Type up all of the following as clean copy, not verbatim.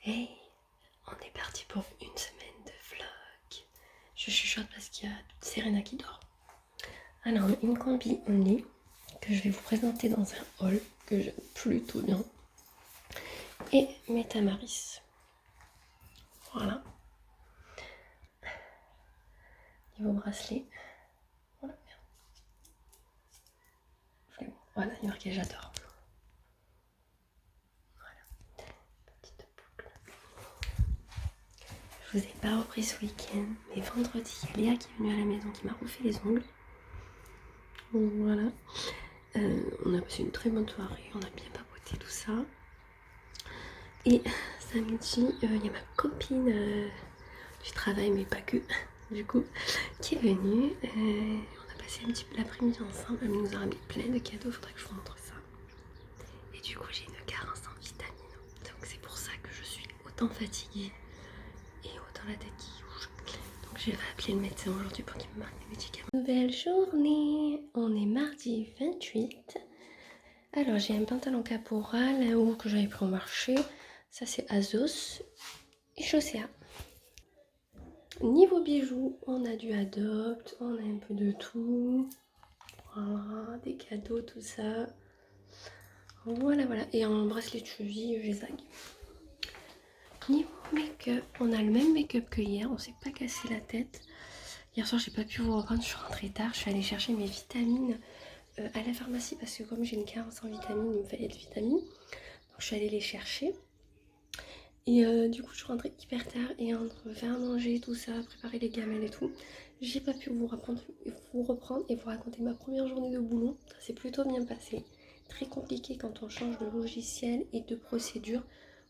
Hey, on est parti pour une semaine de vlog. Je chuchote parce qu'il y a Serena qui dort. Alors, on a une combi en lit que je vais vous présenter dans un haul que j'aime plutôt bien. Et mes tamaris. Voilà. Niveau bracelet. Voilà. Voilà, il y a marqué j'adore. Voilà. Petite boucle. Je vous ai pas repris ce week-end, mais vendredi, il y a Léa qui est venue à la maison qui m'a refait les ongles. Donc voilà. On a passé une très bonne soirée, on a bien papoté tout ça. Et samedi, il y a ma copine du travail, mais pas que, du coup, qui est venue. On a passé un petit peu l'après-midi ensemble. Elle nous a ramené plein de cadeaux, faudrait que je vous montre ça. Et du coup, j'ai une carence en vitamines. Donc c'est pour ça que je suis autant fatiguée et autant la tête qui bouge. Donc je vais appeler le médecin aujourd'hui pour qu'il me marque des médicaments. Nouvelle journée, on est mardi 28. Alors j'ai un pantalon caporal, un haut que j'avais pris au marché. Ça c'est Azos et Chaussea. Niveau bijoux, on a du Adopt, on a un peu de tout. Voilà, des cadeaux, tout ça. Voilà, voilà. Et en bracelet de cheville, j'ai Zag. Niveau make-up, on a le même make-up que hier, on s'est pas cassé la tête. Hier soir, j'ai pas pu vous reprendre, je suis rentrée tard. Je suis allée chercher mes vitamines à la pharmacie parce que comme j'ai une carence en vitamines, il me fallait des vitamines. Donc je suis allée les chercher. Et du coup, je suis rentrée hyper tard et entre faire à manger, tout ça, préparer les gamelles et tout, j'ai pas pu vous reprendre et vous raconter ma première journée de boulot. Ça s'est plutôt bien passé. Très compliqué quand on change de logiciel et de procédure.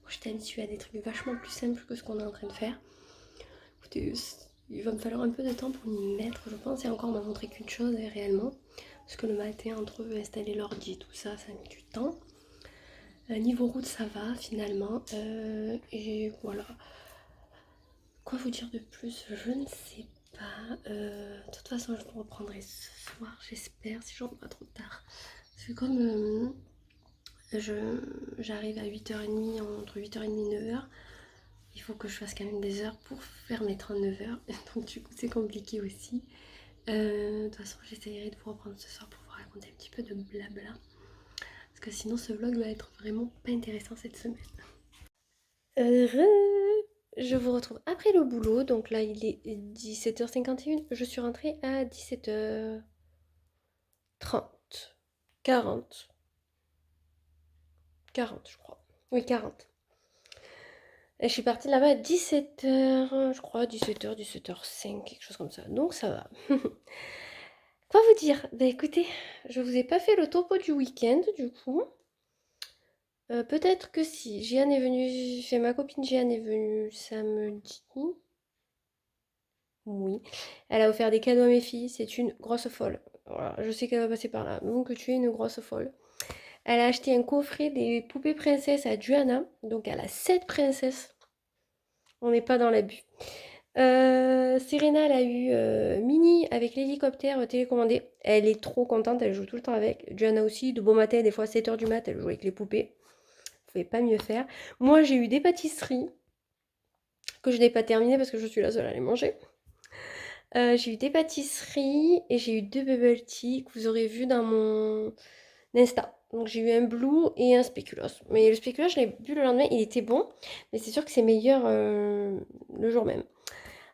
Moi, j'étais habituée à des trucs vachement plus simples que ce qu'on est en train de faire. Écoutez, il va me falloir un peu de temps pour m'y mettre, je pense, et encore on m'a montré qu'une chose réellement. Parce que le matin, entre installer l'ordi et tout ça, ça a mis du temps. Niveau route, ça va finalement. Et voilà. Quoi vous dire de plus? Je ne sais pas. De toute façon, je vous reprendrai ce soir, j'espère, si je rentre pas trop tard. Parce que comme j'arrive à 8h30, entre 8h30 et 9h, il faut que je fasse quand même des heures pour faire mes 39 heures. Donc du coup, c'est compliqué aussi. De toute façon, j'essayerai de vous reprendre ce soir pour vous raconter un petit peu de blabla. Parce que sinon, ce vlog va être vraiment pas intéressant cette semaine. Je vous retrouve après le boulot. Donc là, il est 17h51. Je suis rentrée à 17h30. 40. 40, je crois. Oui, 40. Et je suis partie là-bas à 17h, je crois, 17h, 17h05, quelque chose comme ça. Donc ça va. Quoi vous dire? Bah écoutez, je vous ai pas fait le topo du week-end, du coup. Peut-être que si. Jeanne est venue, ma copine Jeanne est venue samedi. Oui. Elle a offert des cadeaux à mes filles. C'est une grosse folle. Voilà, je sais qu'elle va passer par là. Donc tu es une grosse folle. Elle a acheté un coffret des poupées princesses à Juana. Donc elle a 7 princesses. On n'est pas dans l'abus. Serena, elle a eu Mini avec l'hélicoptère télécommandé. Elle est trop contente, elle joue tout le temps avec. Juana aussi, de bon matin, des fois 7h du mat, elle joue avec les poupées. Vous pouvez pas mieux faire. Moi, j'ai eu des pâtisseries que je n'ai pas terminées parce que je suis la seule à les manger. J'ai eu des pâtisseries et j'ai eu 2 bubble tea que vous aurez vu dans mon Insta. Donc j'ai eu un blue et un spéculoos. Mais le spéculoos, je l'ai bu le lendemain, il était bon. Mais c'est sûr que c'est meilleur le jour même.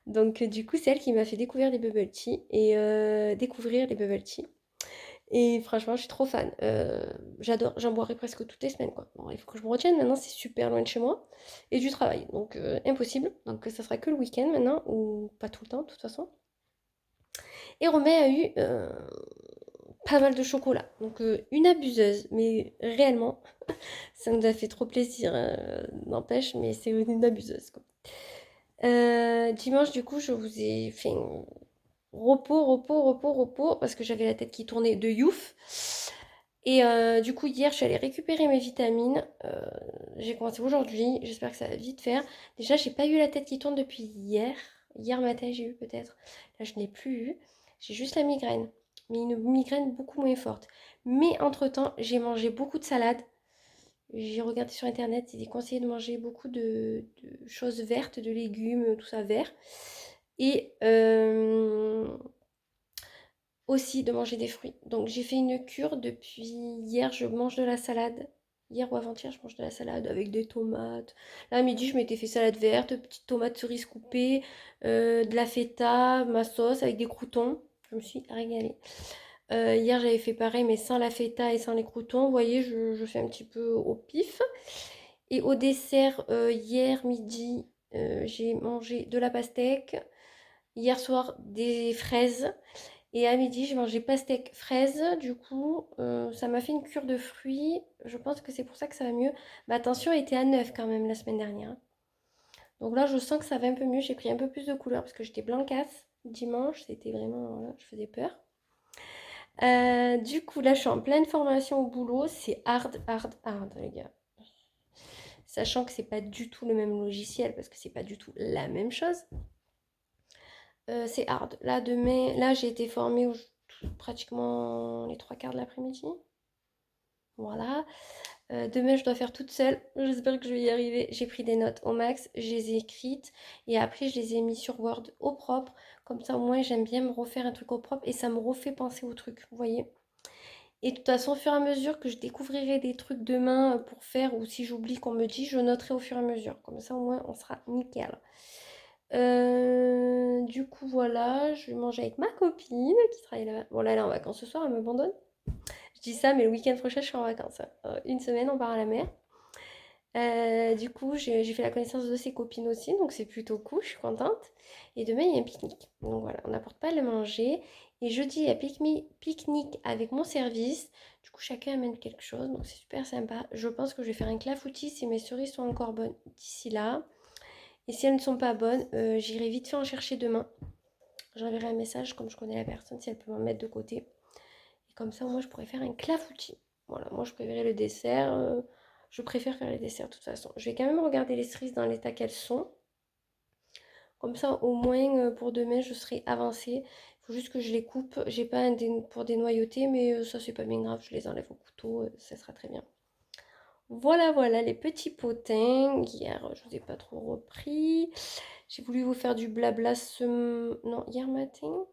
Donc du coup, c'est elle qui m'a fait découvrir les bubble tea et découvrir les bubble tea. Et franchement, je suis trop fan. J'adore, j'en boirai presque toutes les semaines, quoi. Bon, il faut que je me retienne. Maintenant, c'est super loin de chez moi et du travail. Donc impossible. Donc ça sera que le week-end maintenant, ou pas tout le temps, de toute façon. Et Romain a eu pas mal de chocolat. Donc une abuseuse, mais réellement, ça nous a fait trop plaisir. N'empêche, mais c'est une abuseuse, quoi. Dimanche, du coup, je vous ai fait un repos, parce que j'avais la tête qui tournait de youf. Et du coup, hier, je suis allée récupérer mes vitamines. J'ai commencé aujourd'hui. J'espère que ça va vite faire. Déjà, j'ai pas eu la tête qui tourne depuis hier. Hier matin, j'ai eu peut-être. Là, je n'ai plus eu. J'ai juste la migraine. Mais une migraine beaucoup moins forte. Mais entre-temps, j'ai mangé beaucoup de salade. J'ai regardé sur internet, il est conseillé de manger beaucoup de choses vertes, de légumes, tout ça vert. Et aussi de manger des fruits. Donc j'ai fait une cure depuis hier, je mange de la salade. Hier ou avant-hier, je mange de la salade avec des tomates. Là, à midi, je m'étais fait salade verte, petites tomates cerises coupées, de la feta, ma sauce avec des croûtons. Je me suis régalée. Hier, j'avais fait pareil, mais sans la feta et sans les croûtons. Vous voyez, je fais un petit peu au pif. Et au dessert, hier midi, j'ai mangé de la pastèque. Hier soir, des fraises. Et à midi, j'ai mangé pastèque fraise. Du coup, ça m'a fait une cure de fruits. Je pense que c'est pour ça que ça va mieux. Ma tension était à 9 quand même la semaine dernière, hein. Donc là, je sens que ça va un peu mieux. J'ai pris un peu plus de couleur parce que j'étais blancasse dimanche. C'était vraiment, voilà, je faisais peur. Du coup, là, je suis en pleine formation au boulot. C'est hard, hard, hard, les gars. Sachant que c'est pas du tout le même logiciel parce que c'est pas du tout la même chose. C'est hard. Là, demain, là, j'ai été formée pratiquement les trois quarts de l'après-midi. Voilà. Demain, je dois faire toute seule. J'espère que je vais y arriver. J'ai pris des notes au max, je les ai écrites et après, je les ai mis sur Word au propre. Comme ça, au moins, j'aime bien me refaire un truc au propre et ça me refait penser au truc. Vous voyez? Et de toute façon, au fur et à mesure que je découvrirai des trucs demain pour faire ou si j'oublie qu'on me dit, je noterai au fur et à mesure. Comme ça, au moins, on sera nickel. Du coup, voilà, je vais manger avec ma copine qui travaille là-bas. Bon, là, elle est en vacances ce soir, elle m'abandonne. Je dis ça, mais le week-end prochain, je suis en vacances, hein. Une semaine, on part à la mer. Du coup, j'ai fait la connaissance de ses copines aussi, donc c'est plutôt cool, je suis contente. Et demain, il y a un pique-nique. Donc voilà, on n'apporte pas à le manger. Et jeudi, il y a pique-nique avec mon service. Du coup, chacun amène quelque chose, donc c'est super sympa. Je pense que je vais faire un clafoutis si mes cerises sont encore bonnes d'ici là. Et si elles ne sont pas bonnes, j'irai vite fait en chercher demain. J'enverrai un message comme je connais la personne si elle peut m'en mettre de côté. Et comme ça, moi, je pourrais faire un clafoutis. Voilà, moi, je préférais le dessert. Je préfère faire les desserts de toute façon. Je vais quand même regarder les cerises dans l'état qu'elles sont. Comme ça, au moins, pour demain, je serai avancée. Il faut juste que je les coupe. J'ai pas un pour dénoyauter, mais ça, c'est pas bien grave. Je les enlève au couteau. Ça sera très bien. Voilà, voilà, les petits potins. Hier, je vous ai pas trop repris. J'ai voulu vous faire du blabla Non, hier matin.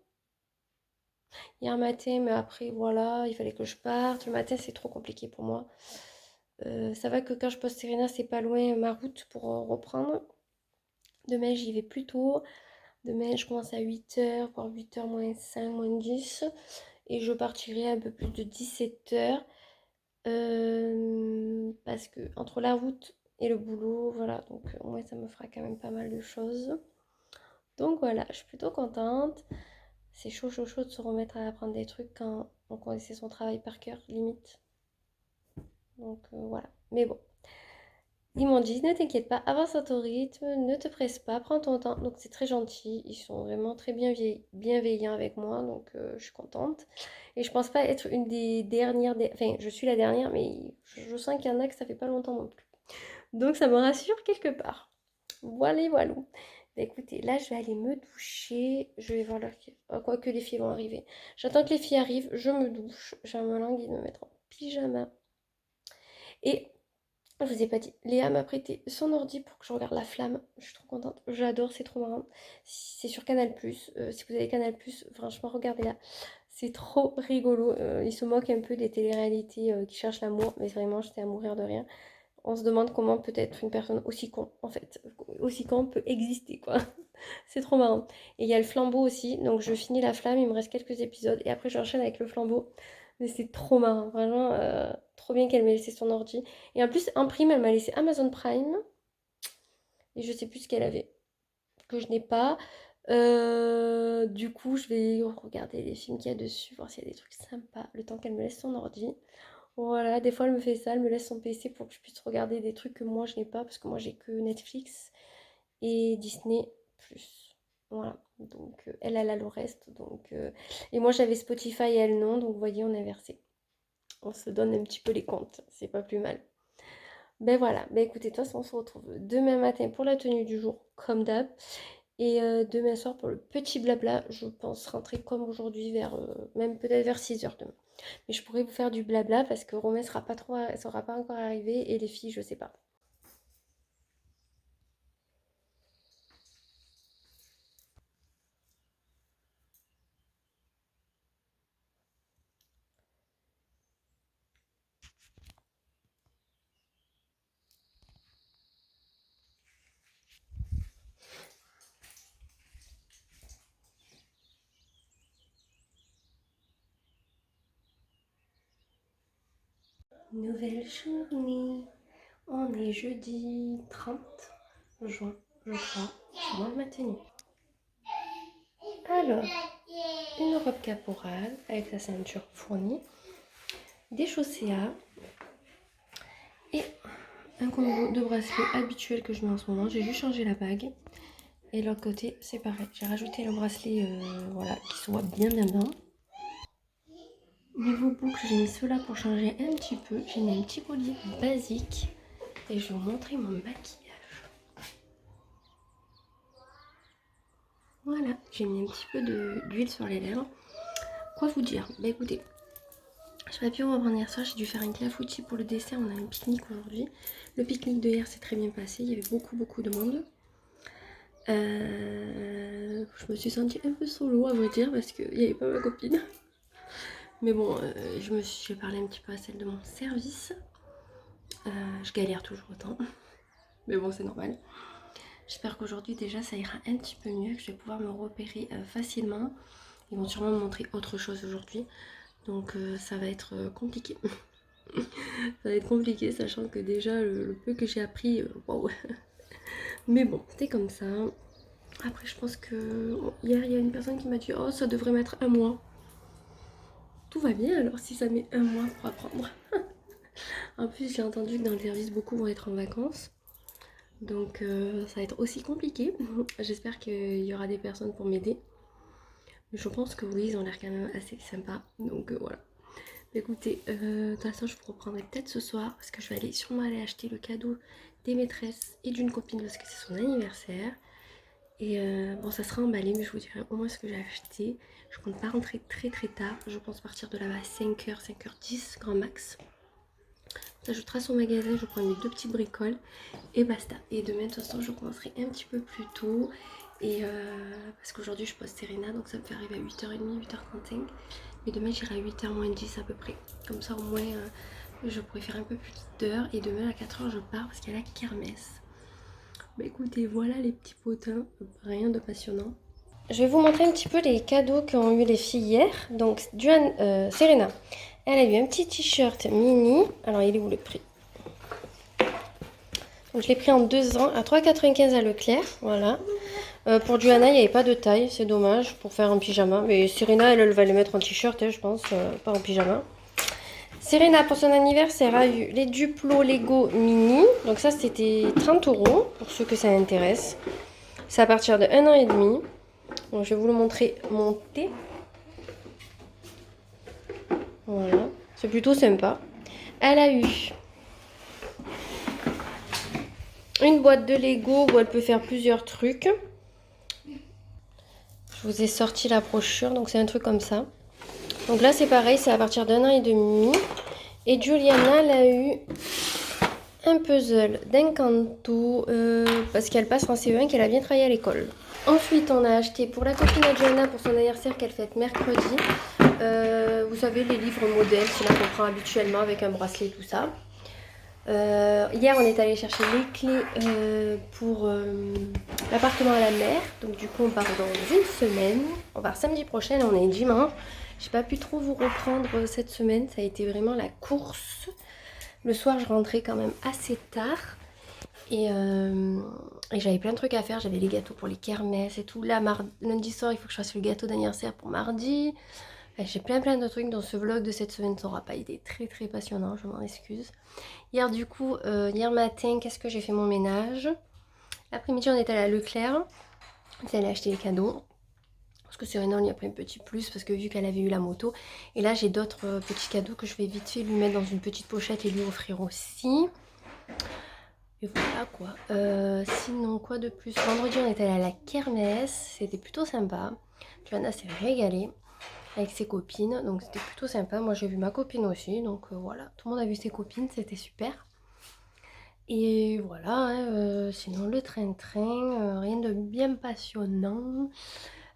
Hier matin, mais après, voilà, il fallait que je parte. Le matin, c'est trop compliqué pour moi. Ça va que quand je poste Serena, c'est pas loin ma route pour reprendre. Demain, j'y vais plus tôt. Demain, je commence à 8h, voire 8h moins 5, moins 10. Et je partirai un peu plus de 17h. Parce que entre la route et le boulot, voilà, donc au moins ça me fera quand même pas mal de choses. Donc voilà, je suis plutôt contente. C'est chaud, chaud, chaud de se remettre à apprendre des trucs quand on connaissait son travail par cœur, limite. Donc voilà. Mais bon, ils m'ont dit, ne t'inquiète pas, avance à ton rythme, ne te presse pas, prends ton temps. Donc c'est très gentil, ils sont vraiment très bienveillants avec moi, donc je suis contente. Et je pense pas être une des dernières, enfin je suis la dernière, mais je sens qu'il y en a que ça fait pas longtemps non plus. Donc ça me rassure quelque part. Voilà, voilà. Bah, écoutez, là je vais aller me doucher, je vais voir l'heure qui... quoi que les filles vont arriver. J'attends que les filles arrivent, je me douche, j'ai un envie de me mettre en pyjama. Et je vous ai pas dit, Léa m'a prêté son ordi pour que je regarde La Flamme. Je suis trop contente. J'adore, c'est trop marrant. C'est sur Canal+. Si vous avez Canal+, franchement, regardez-la. C'est trop rigolo. Il se moque un peu des téléréalités qui cherchent l'amour. Mais vraiment, j'étais à mourir de rire. On se demande comment peut être une personne aussi con, en fait. Aussi con peut exister, quoi. C'est trop marrant. Et il y a le flambeau aussi. Donc je finis La Flamme, il me reste quelques épisodes. Et après, j'enchaîne avec le flambeau. Mais c'est trop marrant, vraiment, trop bien qu'elle m'ait laissé son ordi. Et en plus, en prime, elle m'a laissé Amazon Prime. Et je sais plus ce qu'elle avait, que je n'ai pas. Du coup, je vais regarder les films qu'il y a dessus, voir s'il y a des trucs sympas, le temps qu'elle me laisse son ordi. Voilà, des fois elle me fait ça, elle me laisse son PC pour que je puisse regarder des trucs que moi je n'ai pas, parce que moi j'ai que Netflix et Disney+. Voilà, donc elle a le reste. Et moi j'avais Spotify et elle non, donc vous voyez, on a inversé. On se donne un petit peu les comptes, c'est pas plus mal. Ben voilà, ben écoutez, de toute façon, on se retrouve demain matin pour la tenue du jour, comme d'hab. Et demain soir pour le petit blabla, je pense rentrer comme aujourd'hui, même peut-être vers 6h demain. Mais je pourrais vous faire du blabla parce que Romain sera pas encore arrivé et les filles, je sais pas. Nouvelle journée. On est jeudi 30 juin, je crois. C'est moi ma tenue. Alors, une robe caporale avec la ceinture fournie, des chaussées à et un combo de bracelets habituel que je mets en ce moment. J'ai juste changé la bague. Et de l'autre côté, c'est pareil. J'ai rajouté le bracelet voilà, qui soit bien bien bien. Niveau boucles, j'ai mis cela pour changer un petit peu. J'ai mis un petit collier basique. Et je vais vous montrer mon maquillage. Voilà, j'ai mis un petit peu d'huile sur les lèvres. Quoi vous dire? Bah écoutez, je n'ai pas pu reprendre hier soir, j'ai dû faire un clafoutis pour le dessert, on a un pique-nique aujourd'hui. Le pique-nique de hier s'est très bien passé, il y avait beaucoup de monde. Je me suis sentie un peu solo à vrai dire parce qu'il n'y avait pas ma copine. Mais bon, j'ai parlé un petit peu à celle de mon service. Je galère toujours autant. Mais bon, c'est normal. J'espère qu'aujourd'hui déjà ça ira un petit peu mieux, que je vais pouvoir me repérer facilement. Ils vont sûrement me montrer autre chose aujourd'hui. Donc ça va être compliqué. Ça va être compliqué sachant que déjà le peu que j'ai appris, waouh. Mais bon, c'était comme ça. Après je pense que hier il y a une personne qui m'a dit oh ça devrait mettre un mois. Tout va bien alors si ça met un mois pour apprendre. En plus j'ai entendu que dans le service beaucoup vont être en vacances. Donc ça va être aussi compliqué. J'espère qu'il y aura des personnes pour m'aider. Mais je pense que oui, ils ont l'air quand même assez sympas. Donc voilà. Écoutez, de toute façon je vous reprendrai peut-être ce soir. Parce que je vais sûrement aller acheter le cadeau des maîtresses et d'une copine parce que c'est son anniversaire. Et bon ça sera emballé mais je vous dirai au moins ce que j'ai acheté. Je compte pas rentrer très tard. Je pense partir de là-bas à 5h, 5h10 grand max. Ça, je trace au magasin, je prends mes 2 petites bricoles et basta. Et demain, de toute façon, je commencerai un petit peu plus tôt. Et parce qu'aujourd'hui, je pose Serena, donc ça me fait arriver à 8h30, 8h35. Mais demain, j'irai à 8h moins 10 à peu près. Comme ça, au moins, je pourrais faire un peu plus d'heures. Et demain, à 4h, je pars parce qu'il y a la kermesse. Bah écoutez, voilà les petits potins, rien de passionnant. Je vais vous montrer un petit peu les cadeaux qu'ont eu les filles hier. Donc, Serena, elle a eu un petit t-shirt mini. Alors, il est où le prix? Donc, je l'ai pris en 2 ans à 3,95 à Leclerc. Voilà. Pour Johanna, il n'y avait pas de taille. C'est dommage pour faire un pyjama. Mais Serena, elle va le mettre en t-shirt, je pense, pas en pyjama. Serena, pour son anniversaire, a eu les Duplo Lego mini. Donc, ça, c'était 30 € pour ceux que ça intéresse. C'est à partir de 1 an et demi. Donc, je vais vous le montrer monter. Voilà, c'est plutôt sympa. Elle a eu une boîte de Lego où elle peut faire plusieurs trucs. Je vous ai sorti la brochure, donc c'est un truc comme ça. Donc là c'est pareil, c'est à partir d'1 an et demi. Et Juliana, elle a eu un puzzle d'Encanto parce qu'elle passe en CE1 qu'elle a bien travaillé à l'école. Ensuite, on a acheté pour la copine de Johanna pour son anniversaire qu'elle fête mercredi. Vous savez, les livres modèles, c'est là qu'on prend habituellement avec un bracelet, tout ça. Hier, on est allé chercher les clés pour l'appartement à la mer. Donc, du coup, on part dans une semaine. On part samedi prochain, on est dimanche. J'ai pas pu trop vous reprendre cette semaine. Ça a été vraiment la course. Le soir, je rentrais quand même assez tard. Et j'avais plein de trucs à faire. J'avais les gâteaux pour les kermesses et tout. Là, lundi soir, il faut que je fasse le gâteau d'anniversaire pour mardi. J'ai plein de trucs dans ce vlog de cette semaine. Ça n'aura pas été très passionnant, je m'en excuse. Hier du coup, hier matin, qu'est-ce que j'ai fait mon ménage. L'après-midi, on est allé à Leclerc. On est allé acheter les cadeaux. Parce que Serena, on y a pris un petit plus parce que vu qu'elle avait eu la moto. Et là, j'ai d'autres petits cadeaux que je vais vite fait lui mettre dans une petite pochette et lui offrir aussi. Et voilà quoi. Sinon, quoi de plus? Vendredi, on est allé à la kermesse. C'était plutôt sympa. Johanna s'est régalée. avec ses copines, donc c'était plutôt sympa. Moi j'ai vu ma copine aussi, donc voilà, tout le monde a vu ses copines, c'était super. Et voilà, hein, sinon le train-train, rien de bien passionnant.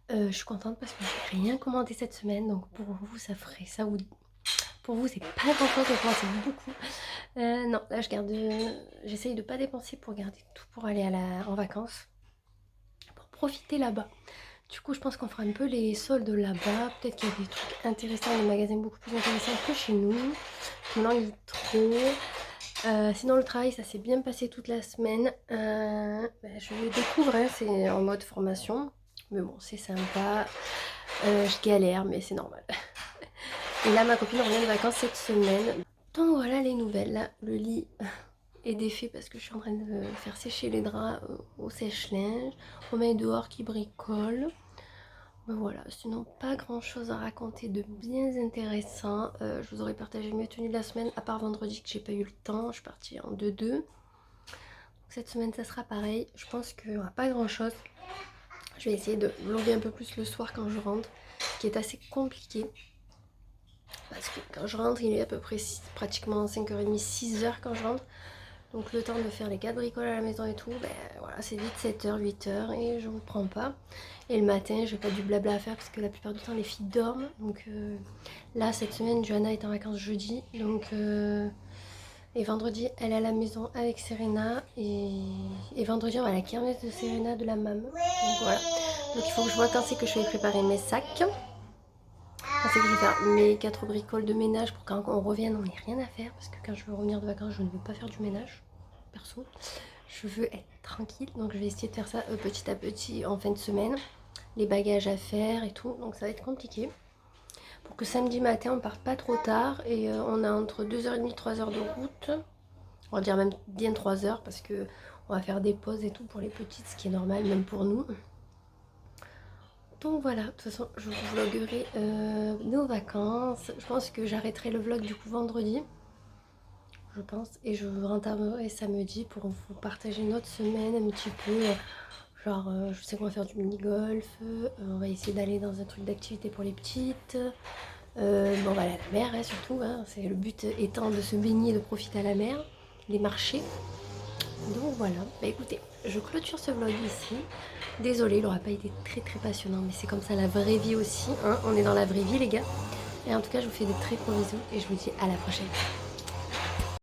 Je suis contente parce que j'ai rien commandé cette semaine, donc pour vous ça ferait ça, ou pour vous c'est pas grand chose, mais pour moi c'est beaucoup. Non, là je garde, j'essaye de pas dépenser pour garder tout pour aller en vacances, pour profiter là-bas. Du coup, je pense qu'on fera un peu les soldes là-bas. Peut-être qu'il y a des trucs intéressants, des magasins beaucoup plus intéressants que chez nous. Je m'ennuie trop. Sinon, le travail, ça s'est bien passé toute la semaine. Je le découvre, hein, c'est en mode formation. Mais bon, c'est sympa. Je galère, mais c'est normal. Et là, ma copine revient de vacances cette semaine. Donc voilà les nouvelles. Là, le lit est défait parce que je suis en train de faire sécher les draps au sèche-linge. On met dehors qui bricole. Ben voilà, sinon pas grand chose à raconter de bien intéressant. Je vous aurais partagé mes tenues de la semaine, à part vendredi que j'ai pas eu le temps. Je suis partie en 2-2. Donc cette semaine ça sera pareil. Je pense qu'il n'y aura pas grand chose. Je vais essayer de vlogger un peu plus le soir quand je rentre, ce qui est assez compliqué. Parce que quand je rentre, il est à peu près pratiquement 5h30, 6h quand je rentre. Donc le temps de faire les 4 bricoles à la maison et tout, ben voilà, c'est vite 7h, 8h et je vous prends pas. Et le matin, j'ai pas du blabla à faire parce que la plupart du temps les filles dorment. Donc là, cette semaine, Johanna est en vacances jeudi. Donc, et vendredi, elle est à la maison avec Serena. Et vendredi, on va à la kermesse de Serena de la MAM. Donc voilà. Donc il faut que je vois quand c'est que je vais préparer mes sacs. Quand c'est que je vais faire mes 4 bricoles de ménage pour quand on revienne, on n'ait rien à faire. Parce que quand je veux revenir de vacances, je ne veux pas faire du ménage. Perso, je veux être tranquille, donc je vais essayer de faire ça petit à petit en fin de semaine, les bagages à faire et tout, donc ça va être compliqué pour que samedi matin on parte pas trop tard. Et on a entre 2h30 3h de route, on va dire même bien 3h parce que on va faire des pauses et tout pour les petites, ce qui est normal même pour nous. Donc voilà, de toute façon je vous vloguerai nos vacances. Je pense que j'arrêterai le vlog du coup vendredi, je pense, et je rentamerai samedi pour vous partager notre semaine un petit peu. Genre, je sais qu'on va faire du mini-golf, on va essayer d'aller dans un truc d'activité pour les petites. Bon, on va aller à la mer, hein, surtout. Hein, c'est le but étant de se baigner, de profiter à la mer, les marchés. Donc voilà. Bah écoutez, je clôture ce vlog ici. Désolée, il n'aura pas été très très passionnant, mais c'est comme ça la vraie vie aussi. Hein, on est dans la vraie vie, les gars. Et en tout cas, je vous fais de très gros bisous et je vous dis à la prochaine.